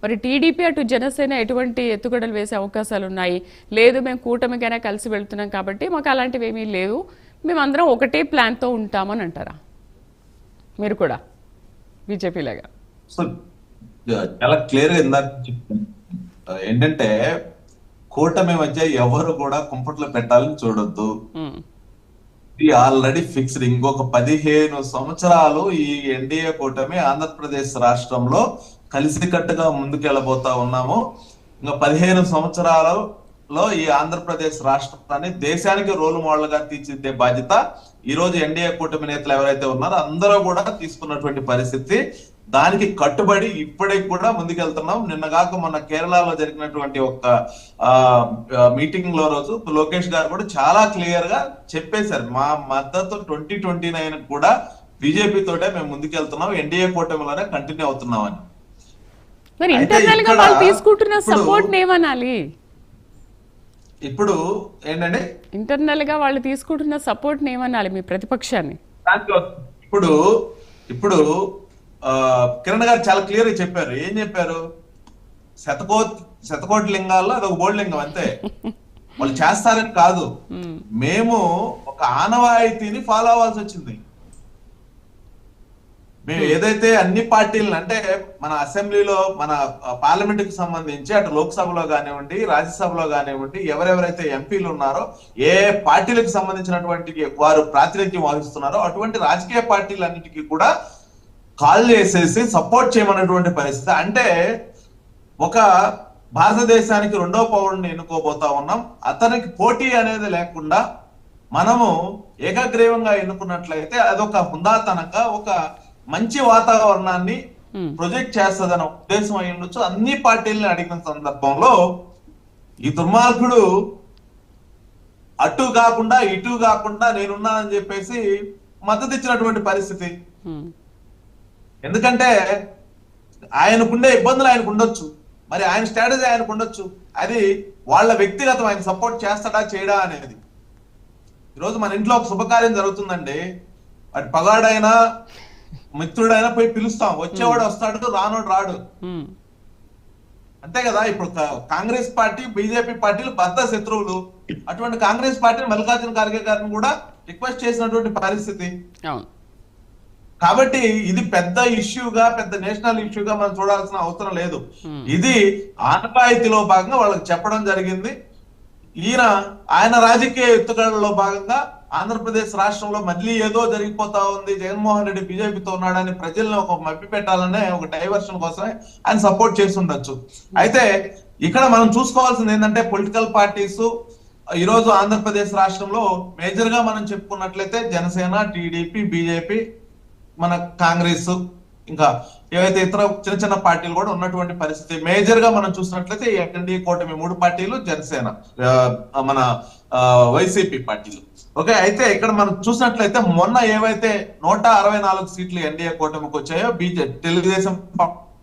మరి టీడీపీ అటు జనసేన ఎటువంటి ఎత్తుగడలు వేసే అవకాశాలు ఉన్నాయి? లేదు మేము కూటమికైనా కలిసి వెళ్తున్నాం కాబట్టి మాకు అలాంటివి ఏమీ లేవు, మేమందరం ఒకటే ప్లాన్తో ఉంటామని అంటారా మీరు కూడా బీజేపీ లాగా? సో చాలా క్లియర్ గా ఇందాక చెప్పాను. ఏంటంటే కూటమి మధ్య ఎవరు కూడా కుంపట్లో పెట్టాలని చూడొద్దు. ఇది ఆల్రెడీ ఫిక్స్డ్. ఇంకొక 15 సంవత్సరాలు ఈ ఎన్డీఏ కూటమి ఆంధ్రప్రదేశ్ రాష్ట్రంలో కలిసికట్టుగా ముందుకెళ్ళబోతా ఉన్నాము. ఇంకా 15 సంవత్సరాలలో ఈ ఆంధ్రప్రదేశ్ రాష్ట్రాన్ని దేశానికి రోల్ మోడల్ గా తీర్చిదిద్దే బాధ్యత ఈ రోజు ఎన్డీఏ కూటమి నేతలు ఎవరైతే ఉన్నారో అందరూ కూడా తీసుకున్నటువంటి పరిస్థితి. దానికి కట్టుబడి ఇప్పటికి కూడా ముందుకెళ్తున్నాం. నిన్నగాక మొన్న కేరళలో జరిగినటువంటి ఒక మీటింగ్ లో రోజు లోకేష్ గారు కూడా చాలా క్లియర్ గా చెప్పేశారు, మా మద్దతు 2029 కూడా బీజేపీ తోటే మేము ముందుకెళ్తున్నాం, ఎన్డీఏ కూటమిలోనే కంటిన్యూ అవుతున్నాం అని. మరి ఇంటర్నల్ గా వాళ్ళు తీసుకుంటున్న సపోర్ట్ ఏమనాలి? ఇప్పుడు ఏంటంటే ఇంటర్నల్ గా వాళ్ళు తీసుకుంటున్న సపోర్ట్ ఏమనాలి మీ ప్రతిపక్షాన్ని? ఇప్పుడు ఇప్పుడు కిరణ్ గారు చాలా క్లియర్ గా చెప్పారు. ఏం చెప్పారు? శతకోటి లింగాల్లో అది ఒక బోర్డు లింగం అంతే. వాళ్ళు చేస్తారని కాదు, మేము ఒక ఆనవాయితీని ఫాలో అవ్వాల్సి వచ్చింది. మేము ఏదైతే అన్ని పార్టీలను, అంటే మన అసెంబ్లీలో మన పార్లమెంట్ కి సంబంధించి అటు లోక్సభలో కానివ్వండి రాజ్యసభలో కానివ్వండి ఎవరెవరైతే ఎంపీలు ఉన్నారో ఏ పార్టీలకు సంబంధించినటువంటి వారు ప్రాతినిధ్యం వహిస్తున్నారో అటువంటి రాజకీయ పార్టీలన్నిటికీ కూడా కాల్ చేసేసి సపోర్ట్ చేయమన్నటువంటి పరిస్థితి. అంటే ఒక భారతదేశానికి 2వ పౌరుడిని ఎన్నుకోబోతా ఉన్నాం, అతనికి పోటీ అనేది లేకుండా మనము ఏకగ్రీవంగా ఎన్నుకున్నట్లయితే అదొక హుందాతనంగా ఒక మంచి వాతావరణాన్ని ప్రొజెక్ట్ చేస్తుందన్న ఉద్దేశం అయి ఉండొచ్చు. అన్ని పార్టీలను అడిగిన సందర్భంలో ఈ దుర్మార్గుడు అటు కాకుండా ఇటు కాకుండా నేనున్నానని చెప్పేసి మద్దతు ఇచ్చినటువంటి పరిస్థితి. ఎందుకంటే ఆయనకుండే ఇబ్బందులు ఆయనకు ఉండొచ్చు, మరి ఆయన స్ట్రాటజీ ఆయనకు ఉండొచ్చు, అది వాళ్ళ వ్యక్తిగతం. ఆయన సపోర్ట్ చేస్తాడా చేయడా అనేది. ఈరోజు మన ఇంట్లో ఒక శుభకార్యం జరుగుతుందండి, వాటి పగాడైనా మిత్రుడైనా పోయి పిలుస్తాం, వచ్చేవాడు వస్తాడు, రానోడు రాడు, అంతే కదా. ఇప్పుడు కాంగ్రెస్ పార్టీ బీజేపీ పార్టీలు బద్ద శత్రువులు. అటువంటి కాంగ్రెస్ పార్టీని మల్లికార్జున ఖార్గే గారిని కూడా రిక్వెస్ట్ చేసినటువంటి పరిస్థితి. కాబట్టి ఇది పెద్ద ఇష్యూగా, పెద్ద నేషనల్ ఇష్యూగా మనం చూడాల్సిన అవసరం లేదు. ఇది ఆనవాయితీలో భాగంగా వాళ్ళకి చెప్పడం జరిగింది. ఆయన రాజకీయ ఎత్తుగడలో భాగంగా ఆంధ్రప్రదేశ్ రాష్ట్రంలో మళ్ళీ ఏదో జరిగిపోతా ఉంది, జగన్మోహన్ రెడ్డి బీజేపీతో ఉన్నాడని ప్రజల్ని ఒక మభ్య పెట్టాలనే ఒక డైవర్షన్ కోసమే ఆయన సపోర్ట్ చేసి ఉండొచ్చు. అయితే ఇక్కడ మనం చూసుకోవాల్సింది ఏంటంటే పొలిటికల్ పార్టీస్ ఈ రోజు ఆంధ్రప్రదేశ్ రాష్ట్రంలో మేజర్ గా మనం చెప్పుకున్నట్లయితే జనసేన, టీడీపీ, బీజేపీ, మన కాంగ్రెస్, ఇంకా ఏవైతే ఇతర చిన్న చిన్న పార్టీలు కూడా ఉన్నటువంటి పరిస్థితి. మేజర్ గా మనం చూసినట్లయితే ఎన్డీఏ కూటమి 3 పార్టీలు, జనసేన, మన వైసీపీ పార్టీలు. ఓకే, అయితే ఇక్కడ మనం చూసినట్లయితే మొన్న ఏవైతే 164 సీట్లు ఎన్డీఏ కూటమికి వచ్చాయో, తెలుగుదేశం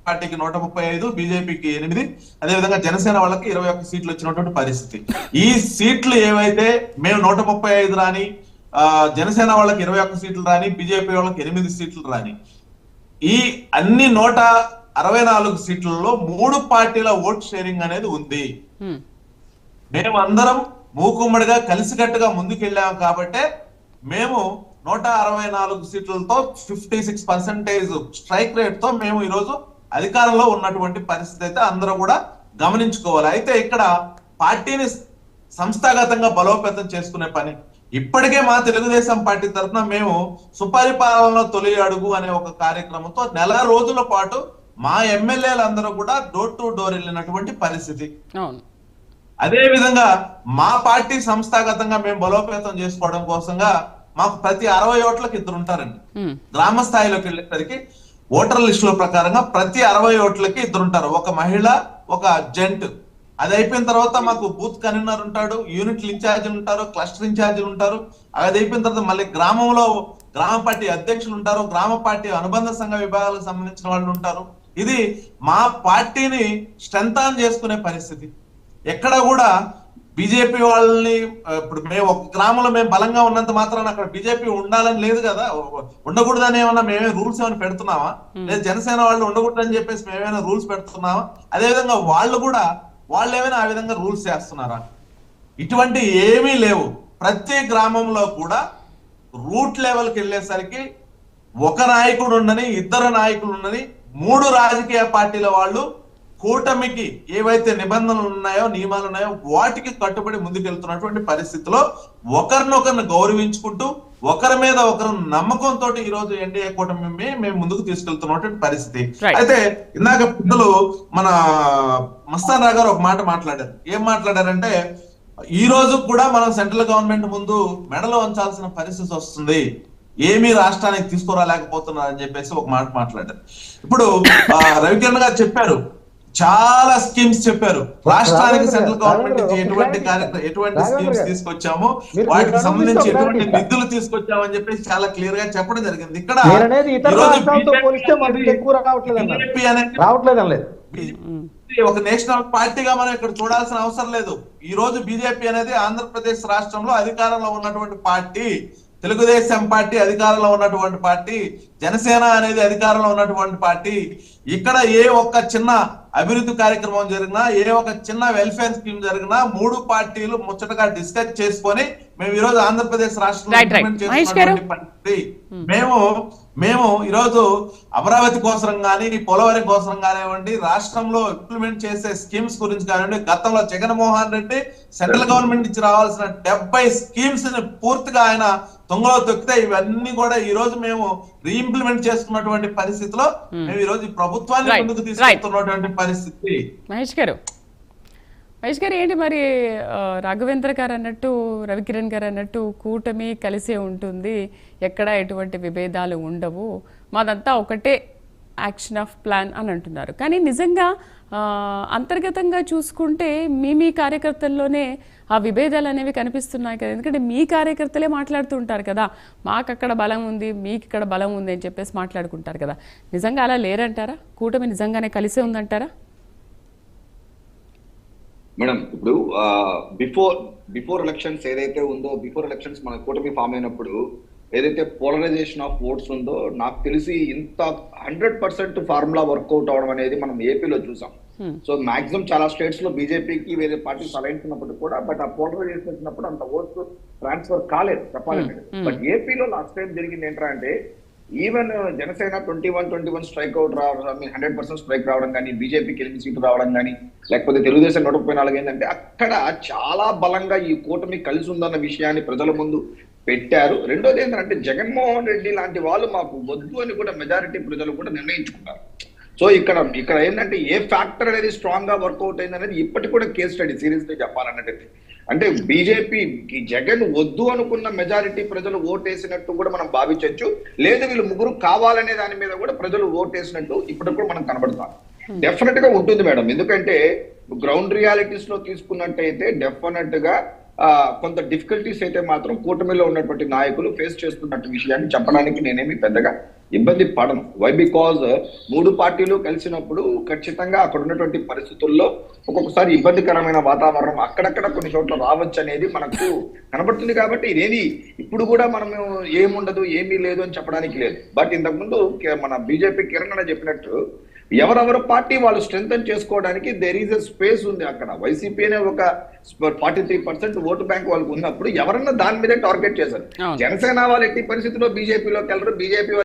పార్టీకి 135, బీజేపీకి 8, అదేవిధంగా జనసేన వాళ్ళకి 21 సీట్లు వచ్చినటువంటి పరిస్థితి. ఈ సీట్లు ఏవైతే మేము 135 రాని, జనసేన వాళ్ళకి 21 సీట్లు రాని, బీజేపీ వాళ్ళకి 8 సీట్లు రాని, ఈ అన్ని 164 సీట్లలో 3 పార్టీల ఓట్ షేరింగ్ అనేది ఉంది. మేమందరం మూకుమ్మడిగా కలిసికట్టుగా ముందుకెళ్ళాం కాబట్టే మేము 164 సీట్లతో 56% స్ట్రైక్ రేట్ తో మేము ఈరోజు అధికారంలో ఉన్నటువంటి పరిస్థితి అయితే అందరూ కూడా గమనించుకోవాలి. అయితే ఇక్కడ పార్టీని సంస్థాగతంగా బలోపేతం చేసుకునే పని ఇప్పటికే మా తెలుగుదేశం పార్టీ తరఫున మేము సుపరిపాలనలో తొలి అడుగు అనే ఒక కార్యక్రమంతో 1 రోజుల పాటు మా ఎమ్మెల్యేలందరూ కూడా డోర్ టు డోర్ వెళ్ళినటువంటి పరిస్థితి. అదే విధంగా మా పార్టీ సంస్థాగతంగా మేము బలోపేతం చేసుకోవడం కోసంగా మాకు ప్రతి 60 ఓట్లకు 2 ఉంటారండి. గ్రామ స్థాయిలోకి వెళ్ళేసరికి ఓటర్ లిస్టుల ప్రకారంగా ప్రతి 60 ఓట్లకి 2 ఉంటారు, ఒక మహిళ, ఒక జెంట్. అది అయిపోయిన తర్వాత మాకు బూత్ కన్వీనర్ ఉంటాడు, యూనిట్లు ఇన్ఛార్జీలు ఉంటారు, క్లస్టర్ ఇన్ఛార్జీలు ఉంటారు. అది అయిపోయిన తర్వాత మళ్ళీ గ్రామంలో గ్రామ పార్టీ అధ్యక్షులు ఉంటారు, గ్రామ పార్టీ అనుబంధ సంఘ విభాగాలకు సంబంధించిన వాళ్ళు ఉంటారు. ఇది మా పార్టీని స్ట్రెంథన్ చేసుకునే పరిస్థితి. ఎక్కడ కూడా బీజేపీ వాళ్ళని ఇప్పుడు మేము ఒక గ్రామంలో మేము బలంగా ఉన్నంత మాత్రాన అక్కడ బీజేపీ ఉండాలని లేదు కదా, ఉండకూడదని ఏమన్నా మేమే రూల్స్ ఏమైనా పెడుతున్నామా? లేదా జనసేన వాళ్ళు ఉండకూడదని చెప్పేసి మేమేమైనా రూల్స్ పెడుతున్నామా? అదేవిధంగా వాళ్ళు ఏమైనా ఆ విధంగా రూల్స్ చేస్తున్నారా? ఇటువంటి ఏమీ లేవు. ప్రతి గ్రామంలో కూడా రూట్ లెవెల్కి వెళ్ళేసరికి ఒక నాయకుడు ఉండని, ఇద్దరు నాయకులు ఉండని, 3 రాజకీయ పార్టీల వాళ్ళు కూటమికి ఏవైతే నిబంధనలు ఉన్నాయో, నియమాలు ఉన్నాయో వాటికి కట్టుబడి ముందుకెళ్తున్నటువంటి పరిస్థితిలో ఒకరినొకరిని గౌరవించుకుంటూ ఒకరి మీద ఒకరు నమ్మకంతో ఈ రోజు ఎన్డీఏ కూటమి మేము ముందుకు తీసుకెళ్తున్నటువంటి పరిస్థితి. అయితే ఇందాక పెద్దలు మన మస్తాన్ రావు గారు ఒక మాట మాట్లాడారు. ఏం మాట్లాడారంటే, ఈ రోజు కూడా మనం సెంట్రల్ గవర్నమెంట్ ముందు మెడలో ఉంచాల్సిన పరిస్థితి వస్తుంది, ఏమీ రాష్ట్రానికి తీసుకురాలేకపోతున్నారని చెప్పేసి ఒక మాట మాట్లాడారు. ఇప్పుడు రవికిరణ్ గారు చెప్పారు, చాలా స్కీమ్స్ చెప్పారు. రాష్ట్రానికి సెంట్రల్ గవర్నమెంట్ నుంచి ఎటువంటి స్కీమ్స్ తీసుకొచ్చామో, వాటికి సంబంధించి ఎటువంటి నిధులు తీసుకొచ్చామని చెప్పేసి చాలా క్లియర్ గా చెప్పడం జరిగింది. ఇక్కడ ఒక నేషనల్ పార్టీగా మనం ఇక్కడ చూడాల్సిన అవసరం లేదు. ఈ రోజు బీజేపీ అనేది ఆంధ్రప్రదేశ్ రాష్ట్రంలో అధికారంలో ఉన్నటువంటి పార్టీ, తెలుగుదేశం పార్టీ అధికారంలో ఉన్నటువంటి పార్టీ, జనసేన అనేది అధికారంలో ఉన్నటువంటి పార్టీ. ఇక్కడ ఏ ఒక్క చిన్న అభివృద్ధి కార్యక్రమం జరిగినా, ఏ ఒక చిన్న వెల్ఫేర్ స్కీమ్ జరిగినా 3 పార్టీలు ముచ్చటగా డిస్కస్ చేసుకొని మేము ఈ రోజు ఆంధ్రప్రదేశ్ రాష్ట్రంలో ఇంప్లిమెంట్ చేస్తున్నటువంటి పరిస్థితి. మేము ఈరోజు అమరావతి కోసం కానీ, పోలవరం కోసం కానివ్వండి, రాష్ట్రంలో ఇంప్లిమెంట్ చేసే స్కీమ్స్ గురించి కానివ్వండి, గతంలో జగన్మోహన్ రెడ్డి సెంట్రల్ గవర్నమెంట్ నుంచి రావాల్సిన 70 స్కీమ్స్ ని పూర్తిగా ఆయన తొంగలో తొక్కితే ఇవన్నీ కూడా ఈ రోజు మేము రీఇంప్లిమెంట్ చేసుకున్నటువంటి పరిస్థితిలో మేము ఈ రోజు ప్రభుత్వాన్ని ముందుకు తీసుకెళ్తున్నటువంటి పరిస్థితి. మహేష్ గారు ఏంటి మరి, రాఘవేంద్ర గారు అన్నట్టు, రవికిరణ్ గారు అన్నట్టు కూటమి కలిసే ఉంటుంది, ఎక్కడ ఎటువంటి విభేదాలు ఉండవు, మాదంతా ఒకటే యాక్షన్ ఆఫ్ ప్లాన్ అని అంటున్నారు. కానీ నిజంగా అంతర్గతంగా చూసుకుంటే మీ కార్యకర్తల్లోనే ఆ విభేదాలు అనేవి కనిపిస్తున్నాయి కదా. ఎందుకంటే మీ కార్యకర్తలే మాట్లాడుతూ ఉంటారు కదా, మాకు అక్కడ బలం ఉంది, మీకు ఇక్కడ బలం ఉంది అని చెప్పేసి మాట్లాడుకుంటారు కదా. నిజంగా అలా లేరంటారా? కూటమి నిజంగానే కలిసే ఉందంటారా? మేడం, ఇప్పుడు బిఫోర్ ఎలక్షన్స్ ఏదైతే ఉందో, బిఫోర్ ఎలక్షన్స్ మన కూటమి ఫామ్ అయినప్పుడు ఏదైతే పోలరైజేషన్ ఆఫ్ ఓట్స్ ఉందో, నాకు తెలిసి ఇంత 100% ఫార్ములా వర్కౌట్ అవడం అనేది మనం ఏపీలో చూసాం. సో మాక్సిమం చాలా స్టేట్స్ లో బీజేపీకి వేరే పార్టీస్ అలయన్స్ ఉన్నప్పుడు కూడా, బట్ ఆ పోలరైజేషన్ వచ్చినప్పుడు అంత ఓట్స్ ట్రాన్స్ఫర్ కాలేదు చెప్పాలంటే. బట్ ఏపీలో లాస్ట్ టైం జరిగింది ఏంటంటే, ఈవెన్ జనసేన 21 స్ట్రైక్ అవుట్ రావడం, 100% స్ట్రైక్ రావడం కానీ, బీజేపీకి 8 సీట్లు రావడం కానీ, లేకపోతే తెలుగుదేశం 134 ఏంటంటే అక్కడ చాలా బలంగా ఈ కూటమి కలిసి ఉందన్న విషయాన్ని ప్రజల ముందు పెట్టారు. రెండోది ఏంటంటే, జగన్మోహన్ రెడ్డి లాంటి వాళ్ళు మాకు వద్దు అని కూడా మెజారిటీ ప్రజలు కూడా నిర్ణయించుకున్నారు. సో ఇక్కడ ఏంటంటే ఏ ఫ్యాక్టర్ అనేది స్ట్రాంగ్ గా వర్కౌట్ అయింది అనేది ఇప్పటికి కూడా కేస్ స్టడీ సీరియస్ గా చెప్పాలన్నట్టు. అంటే బీజేపీకి జగన్ వద్దు అనుకున్న మెజారిటీ ప్రజలు ఓటేసినట్టు కూడా మనం భావించవచ్చు. లేదు వీళ్ళు ముగ్గురు కావాలనే దాని మీద కూడా ప్రజలు ఓటేసినట్టు ఇప్పటికి కూడా మనం కనబడతాం. డెఫినెట్ గా ఉంటుంది మేడం. ఎందుకంటే గ్రౌండ్ రియాలిటీస్ లో తీసుకున్నట్టయితే డెఫినెట్ గా కొంత డిఫికల్టీస్ అయితే మాత్రం కూటమిలో ఉన్నటువంటి నాయకులు ఫేస్ చేస్తున్నట్టు విషయాన్ని చెప్పడానికి నేనేమి పెద్దగా ఇబ్బంది పడను. వై బికాజ్ 3 పార్టీలు కలిసినప్పుడు ఖచ్చితంగా అక్కడ ఉన్నటువంటి పరిస్థితుల్లో ఒక్కొక్కసారి ఇబ్బందికరమైన వాతావరణం అక్కడక్కడ కొన్ని చోట్ల రావచ్చు అనేది మనకు కనబడుతుంది. కాబట్టి ఇదేది ఇప్పుడు కూడా మనం ఏముండదు, ఏమీ లేదు అని చెప్పడానికి లేదు. బట్ ఇంతకుముందు మన బీజేపీ కిరణ్ అని చెప్పినట్టు ఎవరెవరు పార్టీ వాళ్ళు స్ట్రెంథన్ చేసుకోవడానికి దేర్ ఈజ్ ఎ స్పేస్ ఉంది. అక్కడ వైసీపీ అనే ఒక 43% ఓటు బ్యాంక్ వాళ్ళకు ఉన్నప్పుడు ఎవరన్నా దాని మీదే టార్గెట్ చేశారు. జనసేన వాళ్ళు ఎట్టి పరిస్థితుల్లో బీజేపీలోకి వెళ్ళరు, బీజేపీ